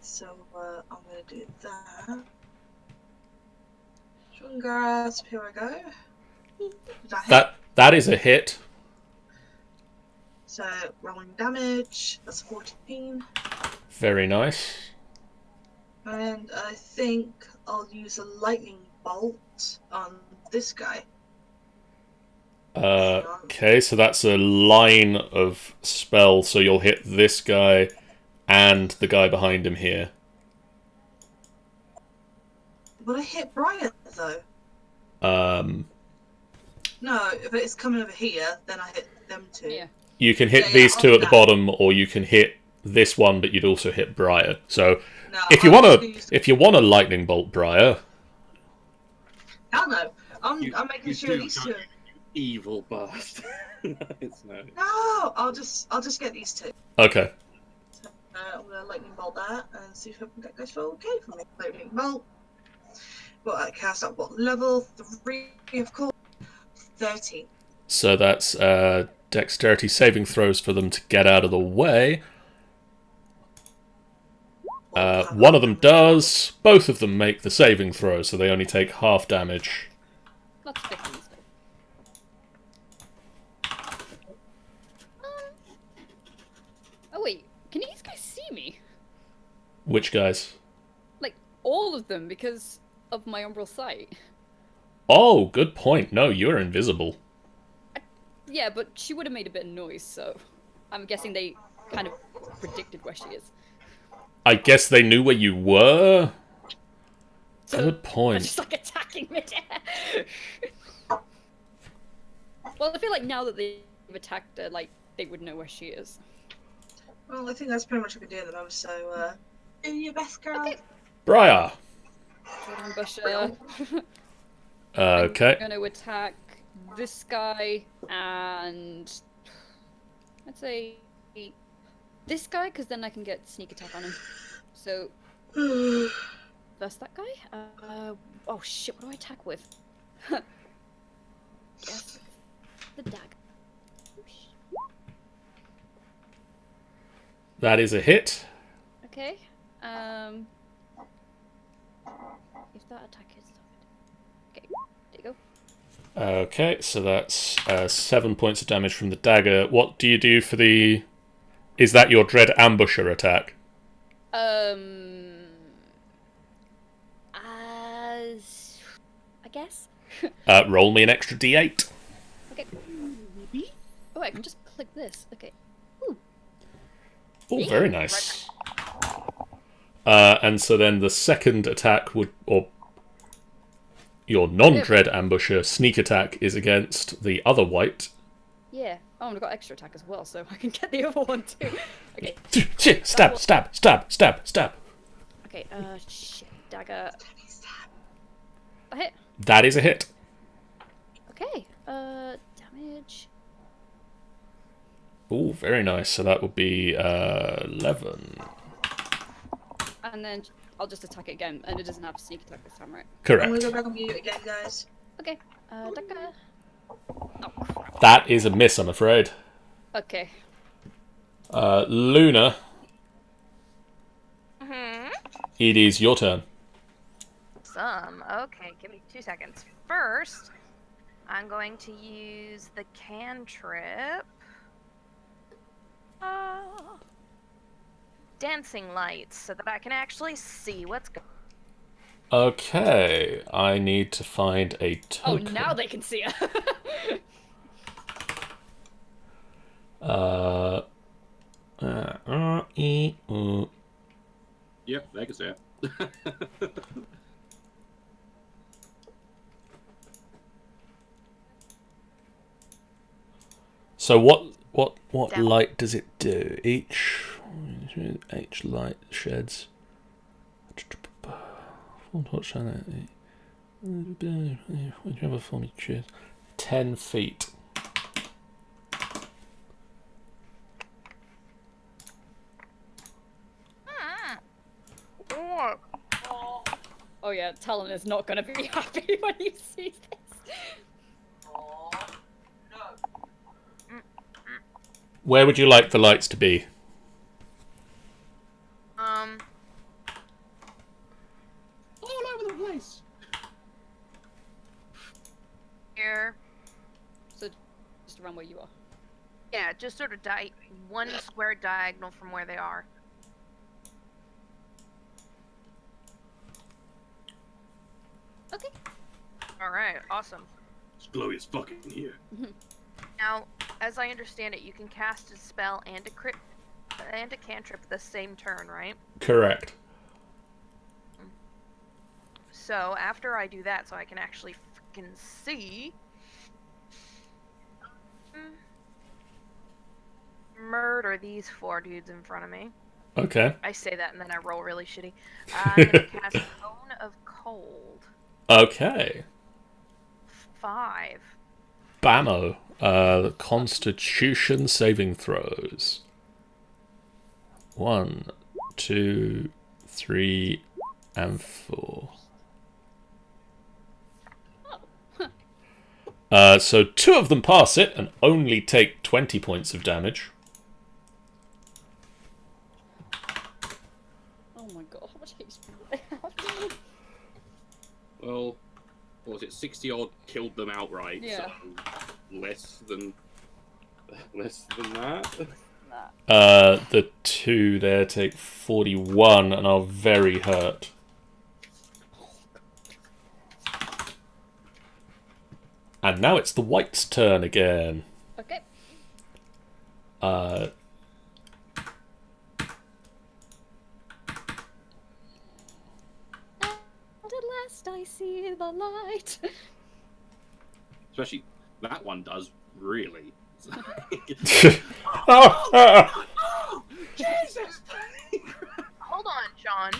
S5: So I'm gonna do that. Shocking grasp. Here I go.
S1: That is a hit.
S5: So rolling damage. That's 14.
S1: Very nice.
S5: And I think I'll use a lightning bolt on this guy.
S1: Okay, so that's a line of spell, so you'll hit this guy and the guy behind him here.
S5: But I hit Brian though. No, if it's coming over here, then I hit them 2.
S4: Yeah.
S1: You can hit
S5: Yeah,
S1: these
S5: I'll
S1: 2
S5: do
S1: at the
S5: that.
S1: bottom, or you can hit this one, but you'd also hit Briar. So
S5: No,
S1: if you want to lightning bolt Briar,
S5: hell no. I'm
S3: You
S5: making sure these 2.
S3: don't you evil bastard. It's no.
S5: No, I'll just get these 2.
S1: okay.
S5: I'm gonna lightning bolt that and see if I can get this for okay for me. Lightning bolt. Well, I cast at what level? 3, of course. 13.
S1: So that's dexterity saving throws for them to get out of the way. One of them does. Both of them make the saving throw, so they only take half damage.
S4: That's 15 still. Oh wait, can you guys see me?
S1: Which guys?
S4: Like, all of them, because of my umbral sight.
S1: Oh, good point. No, you're invisible.
S4: Yeah, but she would have made a bit of noise, so I'm guessing they kind of predicted where she is.
S1: I guess they knew where you were?
S4: So
S1: Good
S4: they're
S1: point.
S4: just like attacking midair. Well, I feel like now that they've attacked her, like, they would know where she is.
S5: Well, I think that's pretty much what I can do at the moment, so, do your best, girl.
S4: Okay.
S1: Briar.
S4: Ambush her.
S1: Okay.
S4: I'm gonna attack this guy and I'd say this guy, because then I can get sneak attack on him. So first that guy. Oh shit! What do I attack with? Yes, the dagger.
S1: That is a hit.
S4: Okay. If that attack is stopped. Okay. There you go.
S1: Okay, so that's 7 points of damage from the dagger. What do you do for the... Is that your Dread Ambusher attack?
S4: As I guess.
S1: Roll me an extra d8.
S4: Okay. Oh, I can just click this. Okay. Ooh.
S1: Oh, very nice. And so then the second attack would, or your non-dread ambusher sneak attack is against the other white.
S4: Yeah. Oh, and I've got extra attack as well, so I can get the other one too. Okay.
S1: Shit! Stab! Stab! Stab! Stab! Stab!
S4: Okay. Shit. Dagger. A hit.
S1: That is a hit.
S4: Okay. Damage.
S1: Oh, very nice. So that would be 11.
S4: And then I'll just attack it again, and it doesn't have sneak attack this time, right?
S5: I'm
S1: Correct.
S5: gonna go back on mute again, guys.
S4: Okay. Dagger. Oh crap.
S1: That is a miss, I'm afraid.
S4: Okay.
S1: Luna, it is your turn.
S2: Okay, give me 2 seconds. First, I'm going to use the cantrip. Dancing lights, so that I can actually see what's going on.
S1: Okay, I need to find a
S4: Oh,
S1: token.
S4: now they can see her.
S3: Yep, they can see it.
S1: So what
S2: Down.
S1: light does it do? Each light sheds. Whichever form you choose. 10 feet.
S4: Oh yeah, Talon is not gonna be happy when he sees this.
S1: Where would you like the lights to be?
S3: All over the place.
S2: Here.
S4: So, just around where you are.
S2: Yeah, just sort of one square diagonal from where they are.
S4: Okay.
S2: Alright, awesome.
S3: It's glowy as fuck in here.
S2: Now, as I understand it, you can cast a spell and a cantrip the same turn, right?
S1: Correct.
S2: So after I do that, so I can actually freaking see, murder these 4 dudes in front of me.
S1: Okay.
S2: I say that and then I roll really shitty. I'm gonna cast Cone of Cold.
S1: Okay.
S2: 5.
S1: Bammo. Constitution saving throws. 1, 2, 3, and 4. So 2 of them pass it and only take 20 points of damage.
S4: Oh my god, how much HP do they have?
S3: Well, what was it? 60 odd killed them outright.
S4: Yeah.
S3: So less than that.
S1: The 2 there take 41 and are very hurt. And now it's the white's turn again.
S4: Okay. And at last I see the light.
S3: Especially that one does really.
S1: Oh,
S3: Jesus!
S2: Hold on, Sean.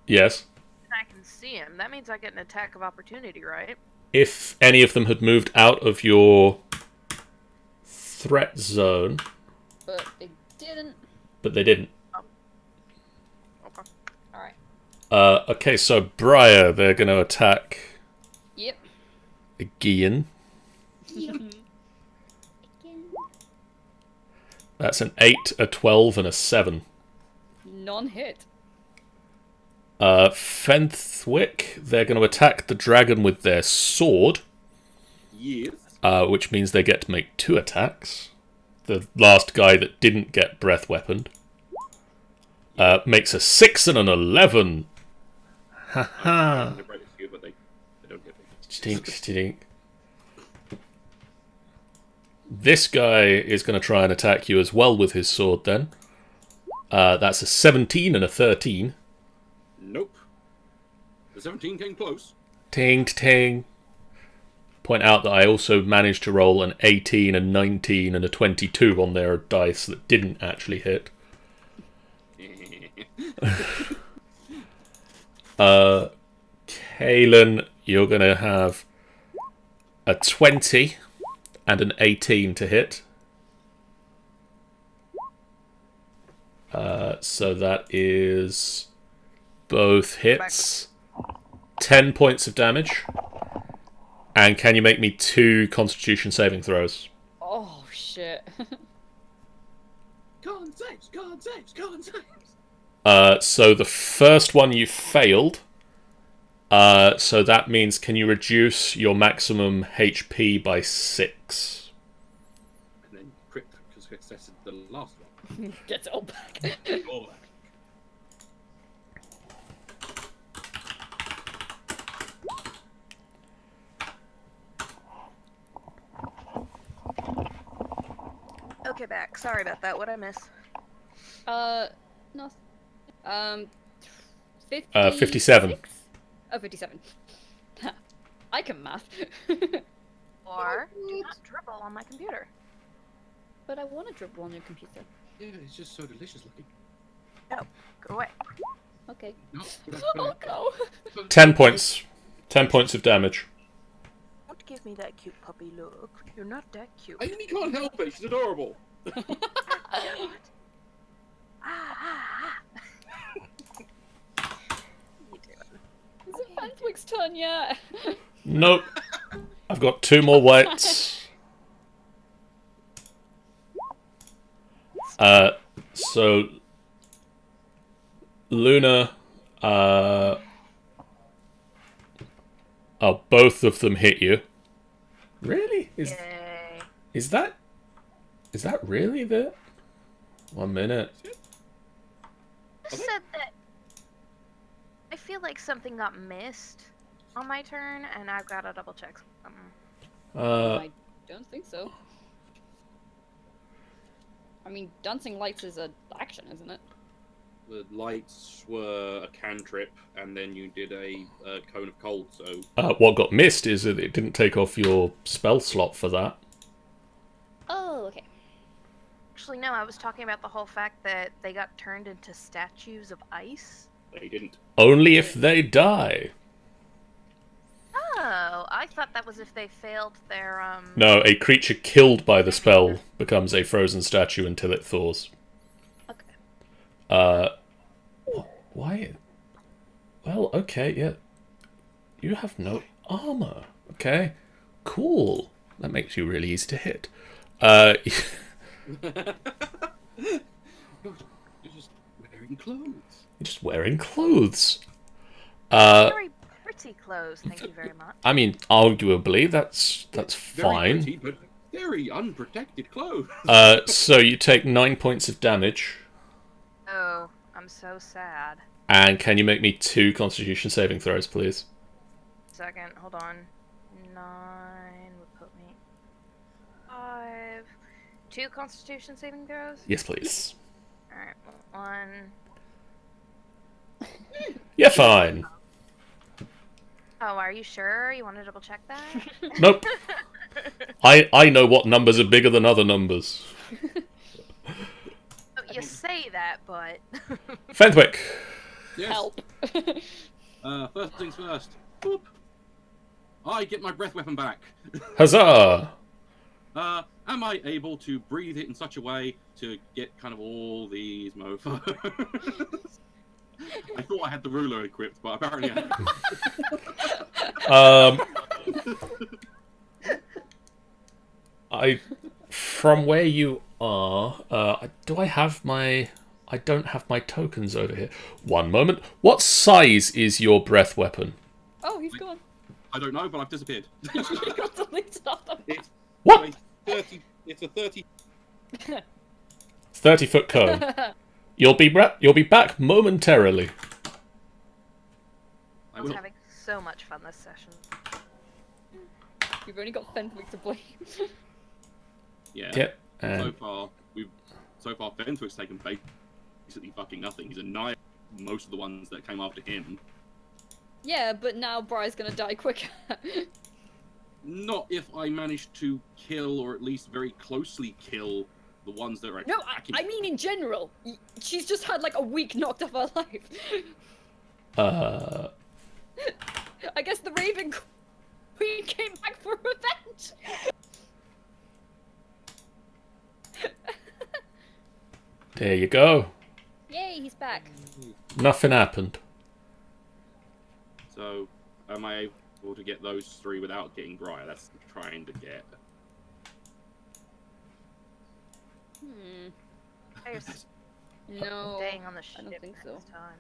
S1: yes.
S2: I can see him. That means I get an attack of opportunity, right?
S1: If any of them had moved out of your threat zone,
S4: But they didn't.
S1: but they didn't.
S2: Okay.
S4: Alright.
S1: Okay, so Briar, they're going to attack
S4: Yep.
S1: Gian. That's an 8, a 12, and a 7.
S4: Non-hit.
S1: Fenthwick, they're going to attack the dragon with their sword,
S3: Yes.
S1: which means they get to make 2 attacks. The last guy that didn't get breath weaponed makes a 6 and an 11. Haha.
S3: They're right at you, but they don't get
S1: Stink, stink. This guy is going to try and attack you as well with his sword then. That's a 17 and a 13.
S3: Nope. The 17 came close.
S1: Ting, ting. Point out that I also managed to roll an 18, a 19, and a 22 on their dice that didn't actually hit. Kalen, you're going to have a 20 and an 18 to hit. So that is both hits. 10 points of damage. And can you make me 2 Constitution saving throws?
S4: Oh, shit.
S3: Con saves, con saves, con saves.
S1: So the first one you failed. So that means can you reduce your maximum HP by 6?
S3: And then crit, because that's the last one.
S4: Gets it all back.
S3: All that.
S2: Okay, back. Sorry about that. What'd I miss?
S4: No.
S1: 57.
S4: Oh, 57. I can math.
S2: Or do not dribble on my computer.
S4: But I want to dribble on your computer.
S3: Yeah, it's just so delicious looking.
S2: No, go away.
S4: Okay.
S3: No,
S4: Oh, go.
S1: 10 points. 10 points of damage.
S2: Don't give me that cute puppy look. You're not that cute.
S3: Amy can't help it, she's adorable.
S4: Is it Fantwig's turn yet?
S1: Nope. I've got 2 more whites. So Luna, both of them hit you. Really?
S2: Yay.
S1: Is that really the? 1 minute.
S2: Just said that I feel like something got missed on my turn, and I've got to double check something.
S4: I don't think so. I mean, dancing lights is an action, isn't it?
S3: The lights were a cantrip, and then you did a cone of cold, so...
S1: What got missed is that it didn't take off your spell slot for that.
S4: Oh, okay.
S2: Actually, no, I was talking about the whole fact that they got turned into statues of ice.
S3: They didn't.
S1: Only if they die.
S2: Oh, I thought that was if they failed their,
S1: No, a creature killed by the spell becomes a frozen statue until it thaws.
S2: Okay.
S1: Why? Well, okay, yeah. You have no armor. Okay, cool. That makes you really easy to hit.
S3: You're just wearing clothes.
S1: You're just wearing clothes.
S2: Very pretty clothes, thank you very much.
S1: I mean, arguably, that's
S3: Very
S1: fine.
S3: pretty, but very unprotected clothes.
S1: So you take 9 points of damage.
S2: Oh, I'm so sad.
S1: And can you make me 2 Constitution saving throws, please?
S2: Second, hold on. 9 would put me 5. 2 Constitution saving throws?
S1: Yes, please.
S2: Alright, 1.
S1: You're fine.
S2: Oh, are you sure? You want to double check that?
S1: Nope. I know what numbers are bigger than other numbers.
S2: Oh, you say that, but...
S1: Fenwick.
S3: Yes.
S4: Help.
S3: First things first. Boop. I get my breath weapon back.
S1: Huzzah!
S3: Am I able to breathe it in such a way to get kind of all these mofos? I thought I had the ruler equipped, but apparently I
S1: don't. From where you are, do I have my... I don't have my tokens over here. 1 moment. What size is your breath weapon?
S4: Oh, he's gone.
S3: I don't know, but I've disappeared.
S4: You got deleted off the
S3: It's
S1: What?
S3: a 30. It's a 30.
S1: 30-foot cone. You'll be back momentarily.
S3: I
S2: I was
S3: will.
S2: having so much fun this session.
S4: We've only got Fenwick to blame.
S3: Yeah.
S1: Yep.
S3: So far Fenwick's taken basically fucking nothing. He's annihilated most of the ones that came after him.
S4: Yeah, but now Briar's gonna die quicker.
S3: Not if I manage to kill, or at least very closely kill, the ones that are
S4: No,
S3: attacking.
S4: I mean in general. She's just had like a week knocked off her life. I guess the Raven Queen came back for revenge.
S1: There you go.
S4: Yay, he's back.
S1: Nothing happened.
S3: So, am I able to get those 3 without getting Briar? That's what I'm trying to get.
S2: There's
S4: No,
S2: staying on the
S4: I
S2: ship
S4: don't think so.
S2: next time.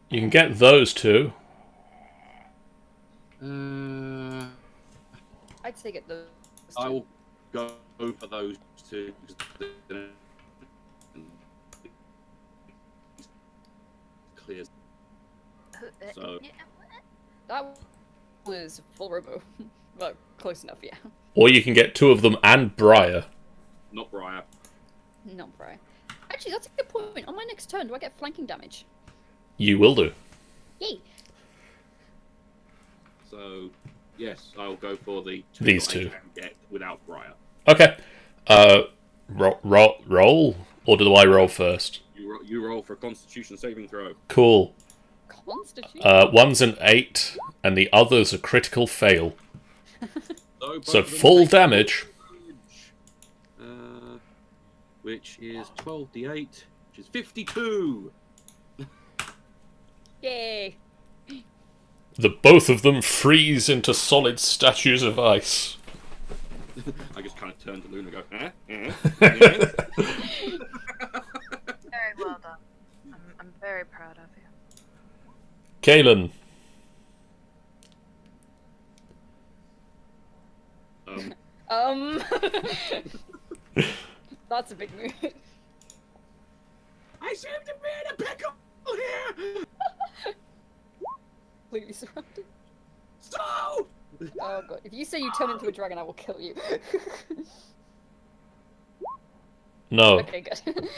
S1: You can get those 2.
S4: I'd say get those.
S3: I will go for those 2. Clear. So-
S2: Yeah.
S4: That was full robo. Well, close enough, yeah.
S1: Or you can get 2 of them and Briar.
S3: Not Briar.
S4: Not Briar. Actually, that's a good point. On my next turn, do I get flanking damage?
S1: You will do.
S4: Yay!
S3: So, yes, I'll go for the 2
S1: These
S3: that I
S1: 2.
S3: can get without Briar.
S1: Okay. Roll? Or do I roll first?
S3: You roll for a Constitution saving throw.
S1: Cool.
S4: Constitution?
S1: One's an 8, and the other's a critical fail.
S3: both
S1: So
S3: of them
S1: full
S3: take
S1: damage.
S3: Which is 12d8, which is 52.
S4: Yay!
S1: The both of them freeze into solid statues of ice.
S3: I just kind of turn to Luna and go, eh?
S2: Very well done. I'm very proud of you.
S1: Kalen.
S4: That's a big move.
S3: I seem to be in a pickle here!
S4: Completely surrounded.
S3: So!
S4: Oh god, if you say you turn into a dragon, I will kill you.
S1: No.
S4: Okay, good.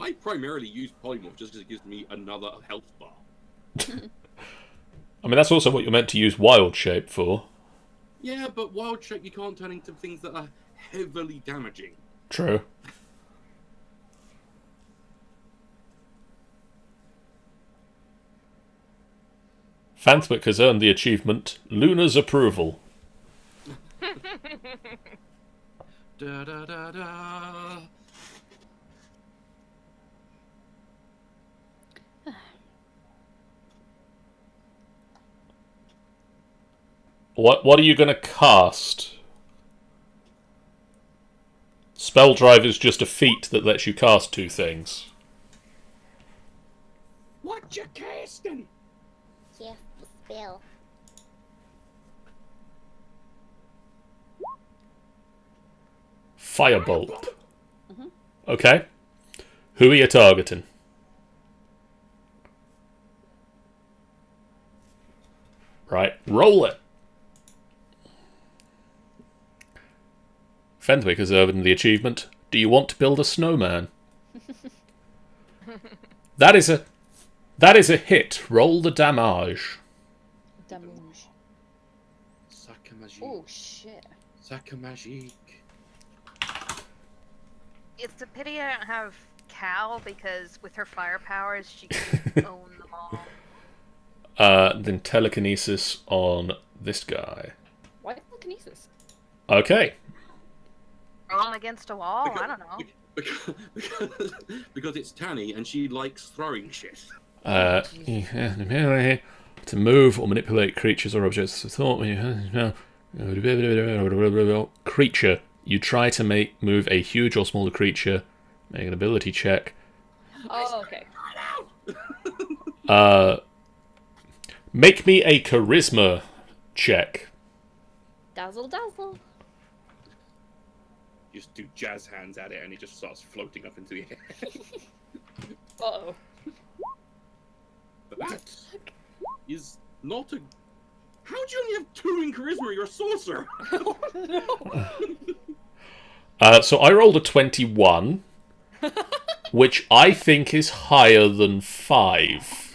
S3: I primarily use polymorph just because it gives me another health bar.
S1: I mean, that's also what you're meant to use wild shape for.
S3: Yeah, but wild shape you can't turn into things that are heavily damaging.
S1: True. Fanthwick has earned the achievement Luna's approval.
S3: Da da da da.
S1: What are you going to cast? Spell Drive is just a feat that lets you cast 2 things.
S3: What you casting?
S6: Yes, the spell.
S1: Firebolt. Okay. Who are you targeting? Right, roll it. Fenwick has earned the achievement. Do you want to build a snowman? That is a hit. Roll the damage.
S4: Damage.
S3: Sacre magique.
S4: Oh shit.
S3: Sacre magique.
S2: It's a pity I don't have Cal because with her fire powers she can own them all.
S1: Then telekinesis on this guy.
S4: Why telekinesis?
S1: Okay.
S2: Throw them against a wall? I don't know.
S3: Because it's Tanny and she likes throwing shit.
S1: To move or manipulate creatures or objects of thought. Creature. You try to move a huge or smaller creature. Make an ability check.
S4: Oh, okay.
S1: Make me a charisma check.
S4: Dazzle, dazzle.
S3: Just do jazz hands at it and it just starts floating up into the air.
S4: Uh-oh.
S3: That is not a. How do you only have 2 in charisma? You're a sorcerer.
S1: So I rolled a 21, which I think is higher than 5.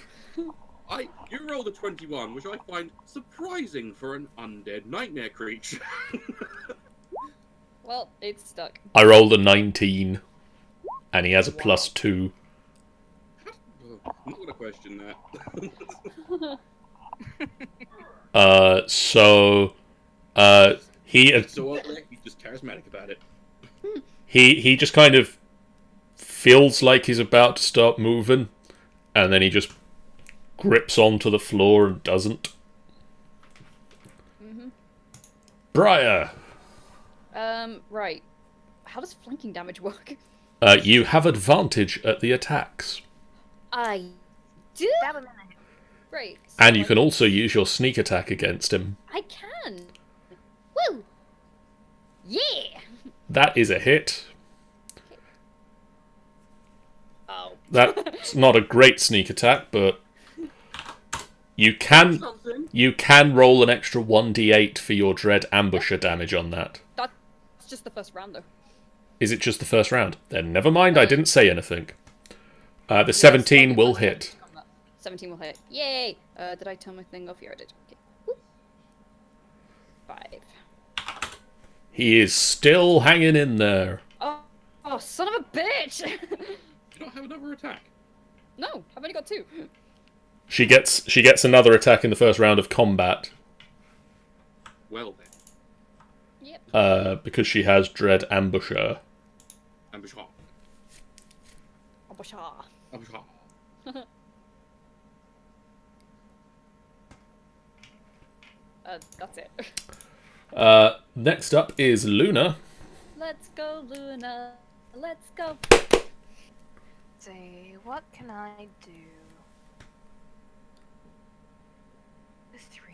S3: You rolled a 21, which I find surprising for an undead nightmare creature.
S4: Well, it's stuck.
S1: I rolled a 19, and he has a +2.
S3: I'm not gonna question that.
S1: He
S3: So he's just charismatic about it.
S1: he just kind of feels like he's about to start moving, and then he just grips onto the floor and doesn't. Briar.
S4: Right. How does flanking damage work?
S1: You have advantage at the attacks.
S4: I do?
S2: About a minute.
S4: Great. So
S1: And you can also use your sneak attack against him.
S4: I can. Woo! Yeah!
S1: That is a hit.
S4: Oh.
S1: That's not a great sneak attack, but you can roll an extra 1d8 for your Dread Ambusher damage on that.
S4: That's just the first round, though.
S1: Is it just the first round? Then never mind, I didn't say anything. The 17 will hit.
S4: 17 will hit. Yay! Did I turn my thing off? Here I did. Okay. Woo. 5.
S1: He is still hanging in there.
S4: Oh, son of a bitch!
S3: Do you not have another attack?
S4: No, I've only got 2.
S1: She gets another attack in the first round of combat.
S3: Well then.
S4: Yep.
S1: Because she has Dread Ambusher.
S3: Ambusha.
S4: Ambusha.
S3: Ambusha.
S4: That's it.
S1: Next up is Luna.
S4: Let's go, Luna. Let's go.
S2: See, what can I do? 3,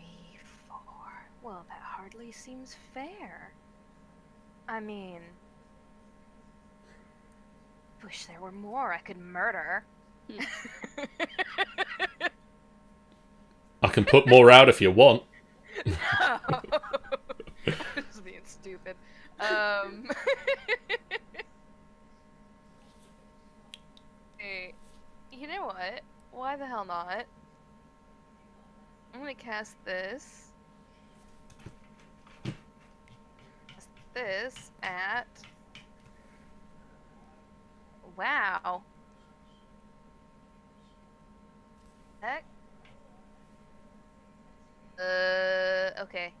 S2: 4. Well, that hardly seems fair. I mean, wish there were more I could murder.
S1: I can put more out if you want.
S2: No. I'm just being stupid. Hey, you know what? Why the hell not? I'm gonna cast this. Cast this at. Wow. Heck. Okay.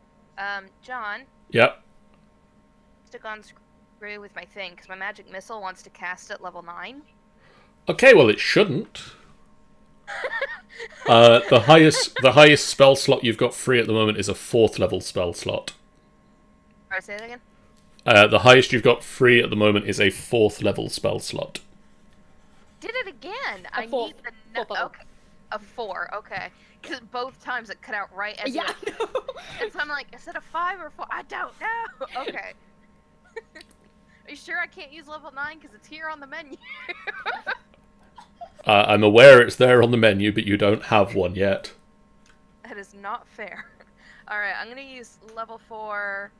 S2: John,
S1: Yep.
S2: stick on screw with my thing, because my magic missile wants to cast at level 9.
S1: Okay, well it shouldn't. The highest spell slot you've got free at the moment is a 4th level spell slot.
S2: Alright, say that again?
S1: The highest you've got free at the moment is a 4th level spell slot.
S2: Did it again! I
S4: fourth.
S2: need the
S4: Fourth level.
S2: okay. A 4, okay. Because both times it cut out right as
S4: Yeah.
S2: you- And so I'm like, is it a 5 or 4? I don't know! Okay. Are you sure I can't use level 9? Because it's here on the menu.
S1: I'm aware it's there on the menu, but you don't have one yet.
S2: That is not fair. Alright, I'm gonna use level 4.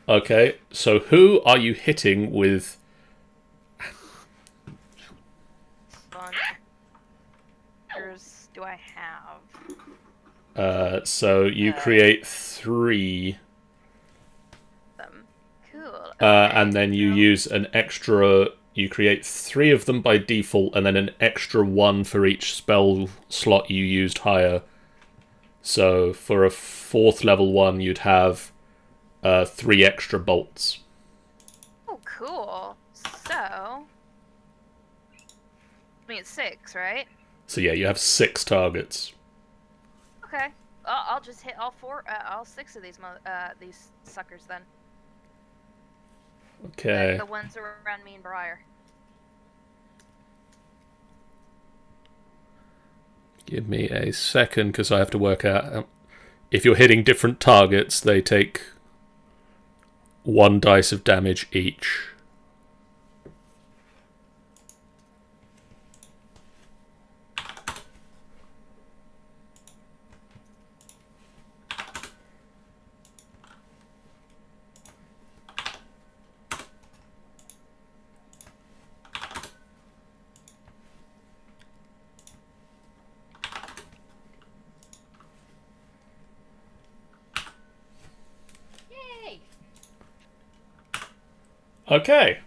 S1: Okay, so who are you hitting with?
S2: Sponsors do I have?
S1: So you create 3,
S2: Cool.
S1: and then you use an extra. You create 3 of them by default, and then an extra 1 for each spell slot you used higher. So for a 4th level one, you'd have 3 extra bolts.
S2: Oh, cool. So, I mean, it's 6, right?
S1: So yeah, you have 6 targets.
S2: Okay. I'll just hit all 6 of these suckers then.
S1: Okay.
S2: The ones around me and Briar.
S1: Give me a second, because I have to work out. If you're hitting different targets, they take 1 dice of damage each. Okay.